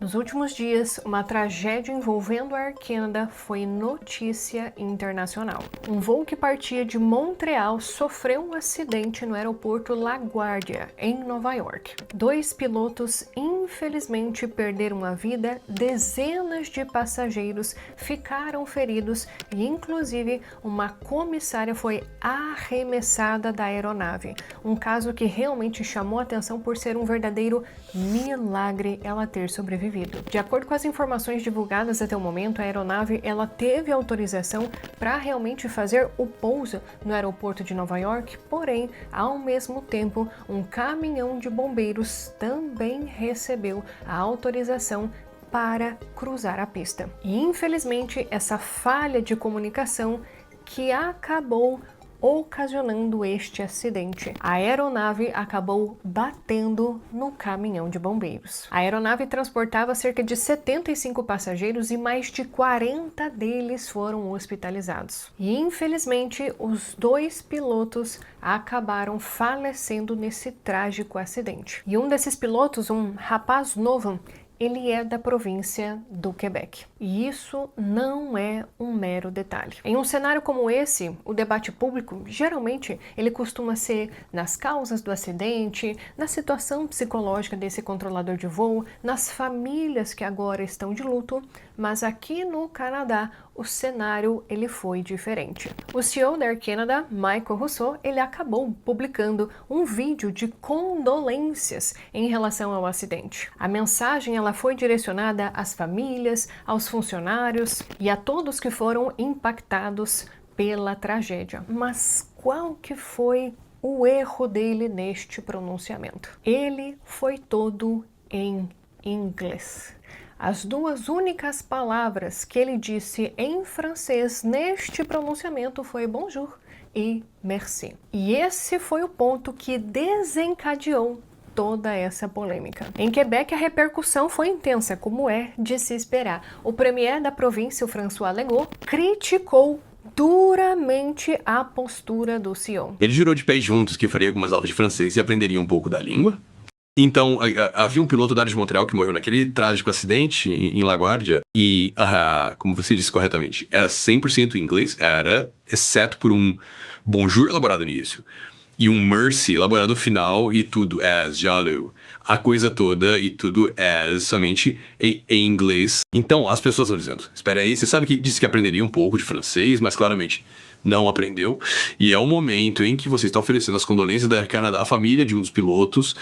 Nos últimos dias, uma tragédia envolvendo a Air Canada foi notícia internacional. Um voo que partia de Montreal sofreu um acidente no aeroporto LaGuardia, em Nova York. 2 pilotos infelizmente perderam a vida, dezenas de passageiros ficaram feridos e inclusive uma comissária foi arremessada da aeronave. Um caso que realmente chamou a atenção por ser um verdadeiro milagre ela ter sobrevivido. De acordo com as informações divulgadas até o momento, a aeronave ela teve autorização para realmente fazer o pouso no aeroporto de Nova York, porém, ao mesmo tempo, um caminhão de bombeiros também recebeu a autorização para cruzar a pista. E infelizmente, essa falha de comunicação que acabou ocasionando este acidente. A aeronave acabou batendo no caminhão de bombeiros. A aeronave transportava cerca de 75 passageiros e mais de 40 deles foram hospitalizados. E infelizmente, os 2 pilotos acabaram falecendo nesse trágico acidente. E um desses pilotos, um rapaz novo, ele é da província do Quebec. E isso não é um mero detalhe. Em um cenário como esse, o debate público, geralmente, ele costuma ser nas causas do acidente, na situação psicológica desse controlador de voo, nas famílias que agora estão de luto, mas aqui no Canadá, o cenário ele foi diferente. O CEO da Air Canada, Michael Rousseau, ele acabou publicando um vídeo de condolências em relação ao acidente. A mensagem ela foi direcionada às famílias, aos funcionários e a todos que foram impactados pela tragédia. Mas qual que foi o erro dele neste pronunciamento? Ele foi todo em inglês. As 2 únicas palavras que ele disse em francês neste pronunciamento foi bonjour e merci. E esse foi o ponto que desencadeou toda essa polêmica. Em Quebec, a repercussão foi intensa, como é de se esperar. O premier da província, o François Legault, criticou duramente a postura do CEO. Ele jurou de pés juntos que faria algumas aulas de francês e aprenderia um pouco da língua. Então, havia um piloto da área de Montreal que morreu naquele trágico acidente em LaGuardia e, como você disse corretamente, era 100% inglês, exceto por um bonjour elaborado no início e um merci elaborado no final e tudo as jalo. A coisa toda e tudo as somente em inglês. Então, as pessoas estão dizendo, espera aí, você sabe que disse que aprenderia um pouco de francês, mas claramente não aprendeu. E é o momento em que você está oferecendo as condolências da Air Canada à família de um dos pilotos.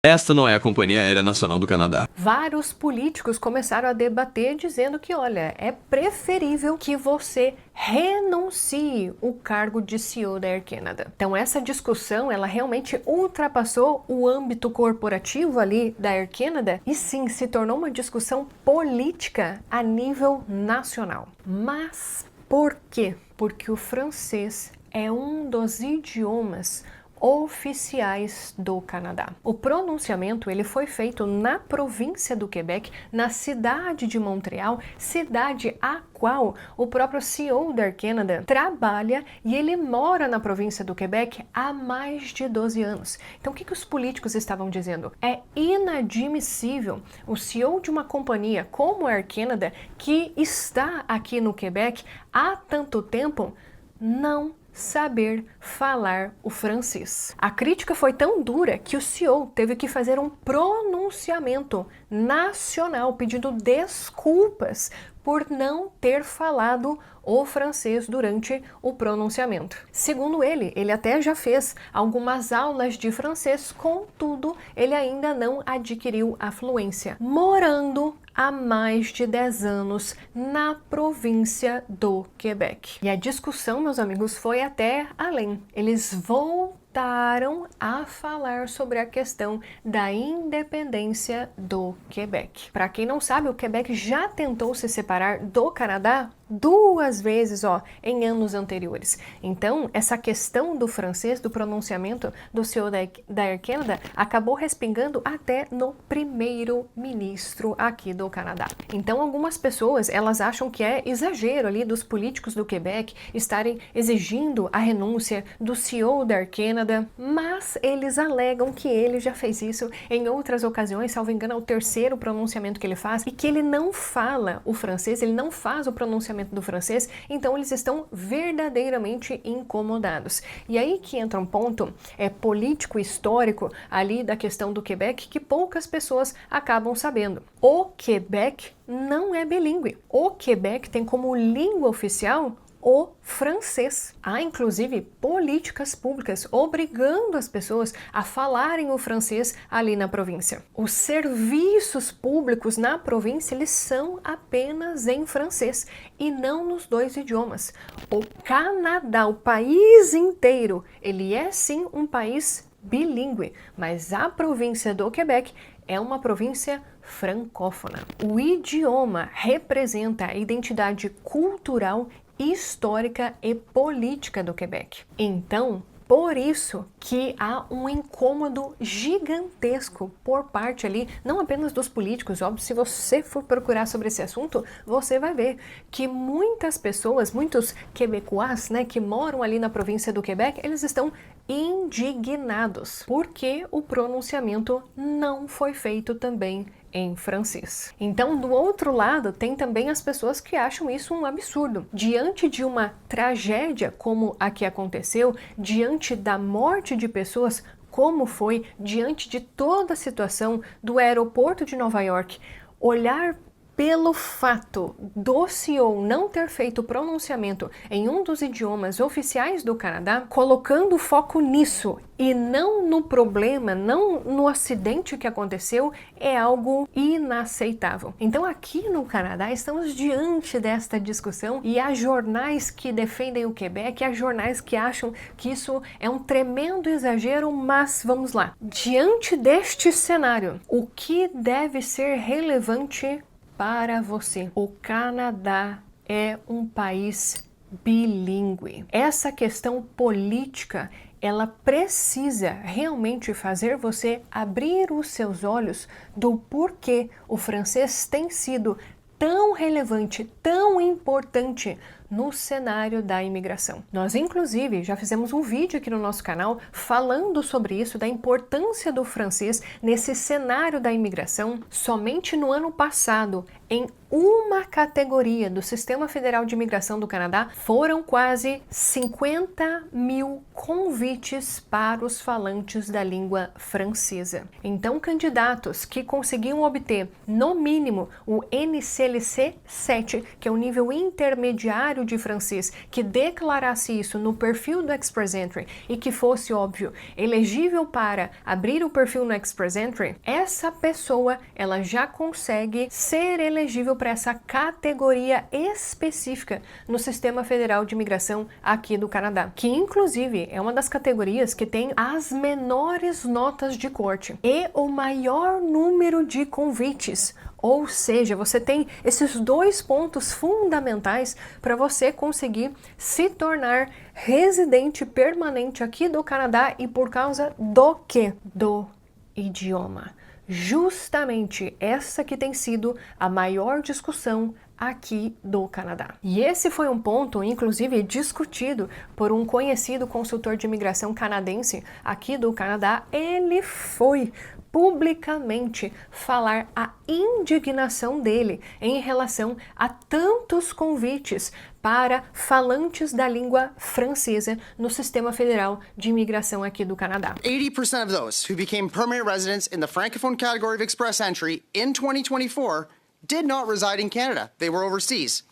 Esta não é a Companhia Aérea Nacional do Canadá. Vários políticos começaram a debater dizendo que, olha, é preferível que você renuncie o cargo de CEO da Air Canada. Então essa discussão, ela realmente ultrapassou o âmbito corporativo ali da Air Canada e sim, se tornou uma discussão política a nível nacional. Mas por quê? Porque o francês é um dos idiomas oficiais do Canadá. O pronunciamento ele foi feito na província do Quebec, na cidade de Montreal, cidade a qual o próprio CEO da Air Canada trabalha e ele mora na província do Quebec há mais de 12 anos. Então o que os políticos estavam dizendo? É inadmissível o CEO de uma companhia como a Air Canada, que está aqui no Quebec há tanto tempo, não saber falar o francês. A crítica foi tão dura que o CEO teve que fazer um pronunciamento nacional pedindo desculpas por não ter falado o francês durante o pronunciamento. Segundo ele até já fez algumas aulas de francês, contudo, ele ainda não adquiriu a fluência, morando há mais de 10 anos na província do Quebec. E a discussão, meus amigos, foi até além. Eles voltaram a falar sobre a questão da independência do Quebec. Para quem não sabe, o Quebec já tentou se separar do Canadá 2 vezes, em anos anteriores. Então, essa questão do francês, do pronunciamento do CEO da Air Canada, acabou respingando até no primeiro-ministro aqui do Canadá. Então, algumas pessoas, elas acham que é exagero ali dos políticos do Quebec estarem exigindo a renúncia do CEO da Air Canada, mas eles alegam que ele já fez isso em outras ocasiões, salvo engano, é o terceiro pronunciamento que ele faz, e que ele não fala o francês, ele não faz o pronunciamento do francês, então eles estão verdadeiramente incomodados. E aí que entra um ponto político histórico ali da questão do Quebec que poucas pessoas acabam sabendo. O Quebec não é bilíngue. O Quebec tem como língua oficial o francês. Há, inclusive, políticas públicas obrigando as pessoas a falarem o francês ali na província. Os serviços públicos na província, eles são apenas em francês e não nos 2 idiomas. O Canadá, o país inteiro, ele é sim um país bilíngue, mas a província do Quebec é uma província francófona. O idioma representa a identidade cultural, histórica e política do Quebec. Então, por isso que há um incômodo gigantesco por parte ali, não apenas dos políticos, óbvio, se você for procurar sobre esse assunto, você vai ver que muitas pessoas, muitos quebecois, que moram ali na província do Quebec, eles estão indignados porque o pronunciamento não foi feito também em francês. Então, do outro lado, tem também as pessoas que acham isso um absurdo. Diante de uma tragédia como a que aconteceu, diante da morte de pessoas, como foi, diante de toda a situação do aeroporto de Nova York, olhar pelo fato do CEO não ter feito o pronunciamento em um dos idiomas oficiais do Canadá, colocando foco nisso e não no problema, não no acidente que aconteceu, é algo inaceitável. Então aqui no Canadá estamos diante desta discussão e há jornais que defendem o Quebec, há jornais que acham que isso é um tremendo exagero, mas vamos lá. Diante deste cenário, o que deve ser relevante para você? O Canadá é um país bilíngue. Essa questão política, ela precisa realmente fazer você abrir os seus olhos do porquê o francês tem sido tão relevante, tão importante no cenário da imigração. Nós, inclusive, já fizemos um vídeo aqui no nosso canal falando sobre isso, da importância do francês nesse cenário da imigração. Somente no ano passado, em uma categoria do Sistema Federal de Imigração do Canadá, foram quase 50 mil convites para os falantes da língua francesa. Então, candidatos que conseguiam obter, no mínimo, o NCLC 7, que é o nível intermediário de francês, que declarasse isso no perfil do Express Entry e que fosse, óbvio, elegível para abrir o perfil no Express Entry, essa pessoa, ela já consegue ser elegível para essa categoria específica no Sistema Federal de Imigração aqui do Canadá, que inclusive é uma das categorias que tem as menores notas de corte e o maior número de convites. Ou seja, você tem esses 2 pontos fundamentais para você conseguir se tornar residente permanente aqui do Canadá, e por causa do quê? Do idioma. Justamente essa que tem sido a maior discussão aqui do Canadá. E esse foi um ponto, inclusive, discutido por um conhecido consultor de imigração canadense aqui do Canadá. Ele foi publicamente falar a indignação dele em relação a tantos convites para falantes da língua francesa no Sistema Federal de Imigração aqui do Canadá. 80% of those who became permanent residents in the Francophone category of Express Entry in 2024 did not reside in Canada. They were overseas.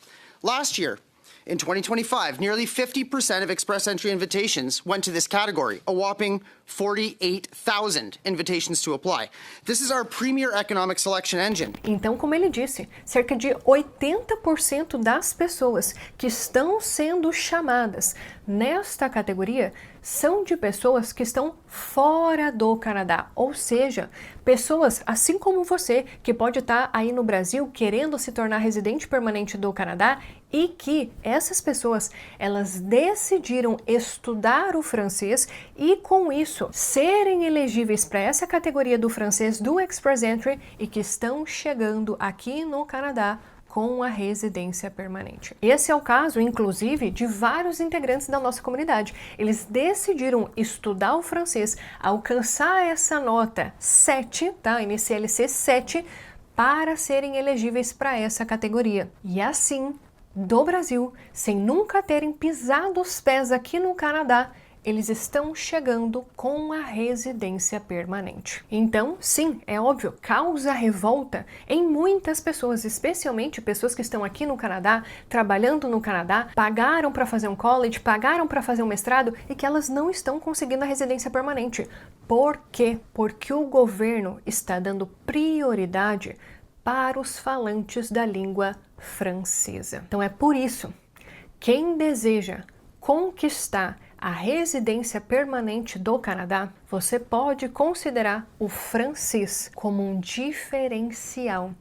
Last year, in 2025, nearly 50% of Express Entry invitations went to this category. A whopping 48,000 invitations to apply. This is our premier economic selection engine. Então, como ele disse, cerca de 80% das pessoas que estão sendo chamadas nesta categoria são de pessoas que estão fora do Canadá, ou seja, pessoas assim como você, que pode estar aí no Brasil querendo se tornar residente permanente do Canadá e que essas pessoas, elas decidiram estudar o francês e com isso serem elegíveis para essa categoria do francês do Express Entry e que estão chegando aqui no Canadá com a residência permanente. Esse é o caso, inclusive, de vários integrantes da nossa comunidade. Eles decidiram estudar o francês, alcançar essa nota 7, tá? NCLC 7, para serem elegíveis para essa categoria. E assim, do Brasil, sem nunca terem pisado os pés aqui no Canadá, eles estão chegando com a residência permanente. Então, sim, é óbvio, causa revolta em muitas pessoas, especialmente pessoas que estão aqui no Canadá, trabalhando no Canadá, pagaram para fazer um college, pagaram para fazer um mestrado e que elas não estão conseguindo a residência permanente. Por quê? Porque o governo está dando prioridade para os falantes da língua francesa. Então é por isso, quem deseja conquistar a residência permanente do Canadá, você pode considerar o francês como um diferencial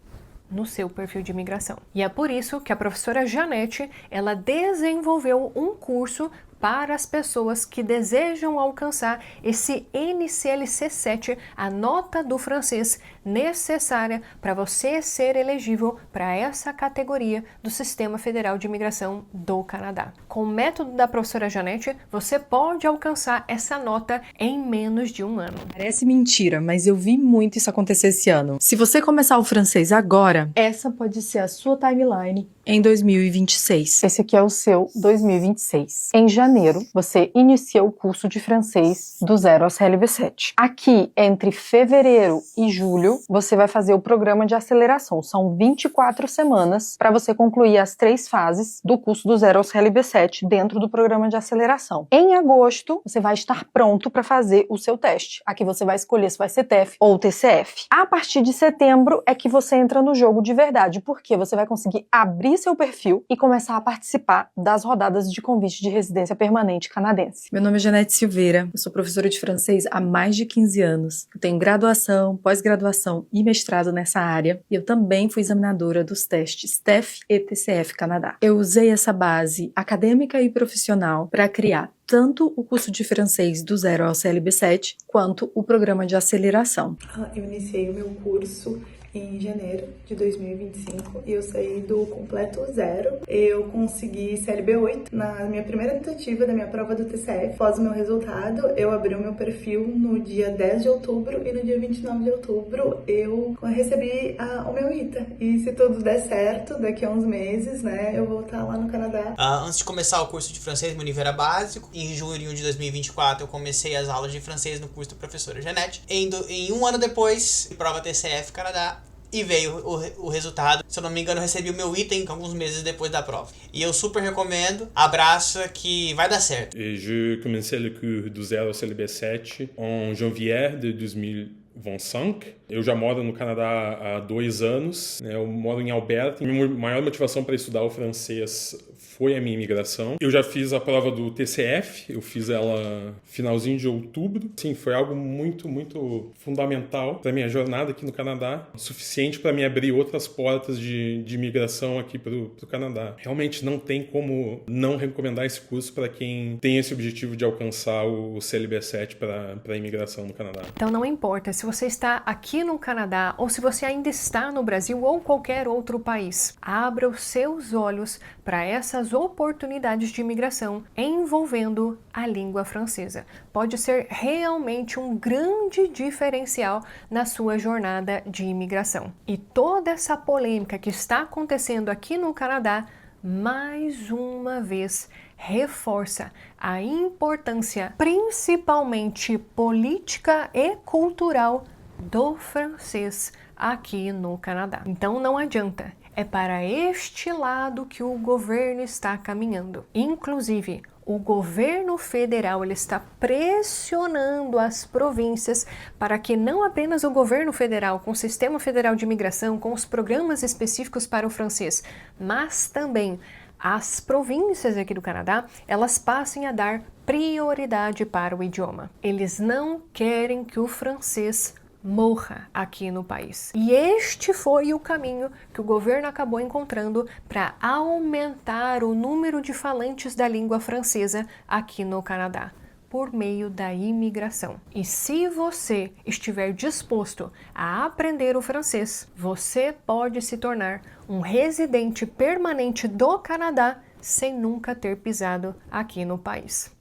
no seu perfil de imigração. E é por isso que a professora Janete, ela desenvolveu um curso para as pessoas que desejam alcançar esse NCLC 7, a nota do francês necessária para você ser elegível para essa categoria do Sistema Federal de Imigração do Canadá. Com o método da professora Janete, você pode alcançar essa nota em menos de um ano. Parece mentira, mas eu vi muito isso acontecer esse ano. Se você começar o francês agora, essa pode ser a sua timeline em 2026. Esse aqui é o seu 2026. Em janeiro, você inicia o curso de francês do zero ao CLB7. Aqui, entre fevereiro e julho, você vai fazer o programa de aceleração. São 24 semanas para você concluir as 3 fases do curso do zero ao CLB7 dentro do programa de aceleração. Em agosto, você vai estar pronto para fazer o seu teste. Aqui você vai escolher se vai ser TEF ou TCF. A partir de setembro é que você entra no jogo de verdade, porque você vai conseguir abrir seu perfil e começar a participar das rodadas de convite de residência permanente canadense. Meu nome é Janete Silveira, eu sou professora de francês há mais de 15 anos. Eu tenho graduação, pós-graduação e mestrado nessa área e eu também fui examinadora dos testes TEF e TCF Canadá. Eu usei essa base acadêmica e profissional para criar tanto o curso de francês do zero ao CLB7 quanto o programa de aceleração. Eu iniciei o meu curso em janeiro de 2025 e eu saí do completo zero. Eu consegui CLB 8 na minha primeira tentativa da minha prova do TCF. Após o meu resultado, eu abri o meu perfil no dia 10 de outubro e no dia 29 de outubro eu recebi o meu ITA. E se tudo der certo, daqui a uns meses, né, eu vou estar lá no Canadá. Antes de começar o curso de francês, meu nível era básico. Em junho de 2024, eu comecei as aulas de francês no curso da professora Janete. Em um ano depois, prova TCF Canadá. E veio o resultado. Se eu não me engano, eu recebi o meu item alguns meses depois da prova. E eu super recomendo. Abraça que vai dar certo. Je commençais le cours do zero ao CLB7 en janvier de 2025. Eu já moro no Canadá há 2 anos. Eu moro em Alberta. Minha maior motivação para estudar o francês foi a minha imigração. Eu já fiz a prova do TCF, eu fiz ela finalzinho de outubro. Sim, foi algo muito, muito fundamental para minha jornada aqui no Canadá, suficiente para me abrir outras portas de imigração aqui para o Canadá. Realmente não tem como não recomendar esse curso para quem tem esse objetivo de alcançar o CLB7 para a imigração no Canadá. Então não importa se você está aqui no Canadá ou se você ainda está no Brasil ou qualquer outro país, abra os seus olhos para essas oportunidades de imigração envolvendo a língua francesa. Pode ser realmente um grande diferencial na sua jornada de imigração. E toda essa polêmica que está acontecendo aqui no Canadá, mais uma vez, reforça a importância, principalmente política e cultural, do francês aqui no Canadá. Então não adianta. É para este lado que o governo está caminhando. Inclusive, o governo federal ele está pressionando as províncias para que não apenas o governo federal, com o Sistema Federal de Imigração, com os programas específicos para o francês, mas também as províncias aqui do Canadá, elas passem a dar prioridade para o idioma. Eles não querem que o francês morra aqui no país. E este foi o caminho que o governo acabou encontrando para aumentar o número de falantes da língua francesa aqui no Canadá, por meio da imigração. E se você estiver disposto a aprender o francês, você pode se tornar um residente permanente do Canadá sem nunca ter pisado aqui no país,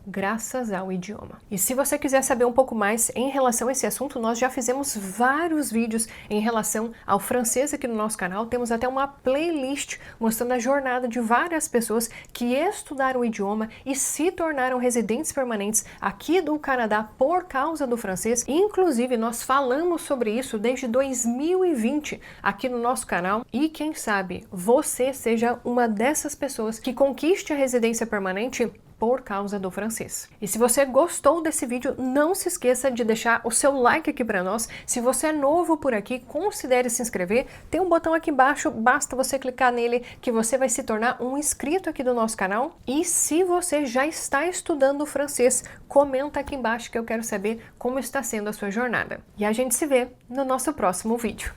graças ao idioma. E se você quiser saber um pouco mais em relação a esse assunto, nós já fizemos vários vídeos em relação ao francês aqui no nosso canal. Temos até uma playlist mostrando a jornada de várias pessoas que estudaram o idioma e se tornaram residentes permanentes aqui do Canadá por causa do francês. Inclusive, nós falamos sobre isso desde 2020 aqui no nosso canal. E quem sabe você seja uma dessas pessoas que conquiste a residência permanente por causa do francês. E se você gostou desse vídeo, não se esqueça de deixar o seu like aqui para nós. Se você é novo por aqui, considere se inscrever. Tem um botão aqui embaixo, basta você clicar nele que você vai se tornar um inscrito aqui do nosso canal. E se você já está estudando francês, comenta aqui embaixo que eu quero saber como está sendo a sua jornada. E a gente se vê no nosso próximo vídeo.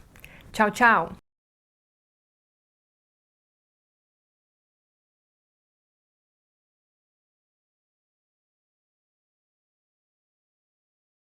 Tchau, tchau!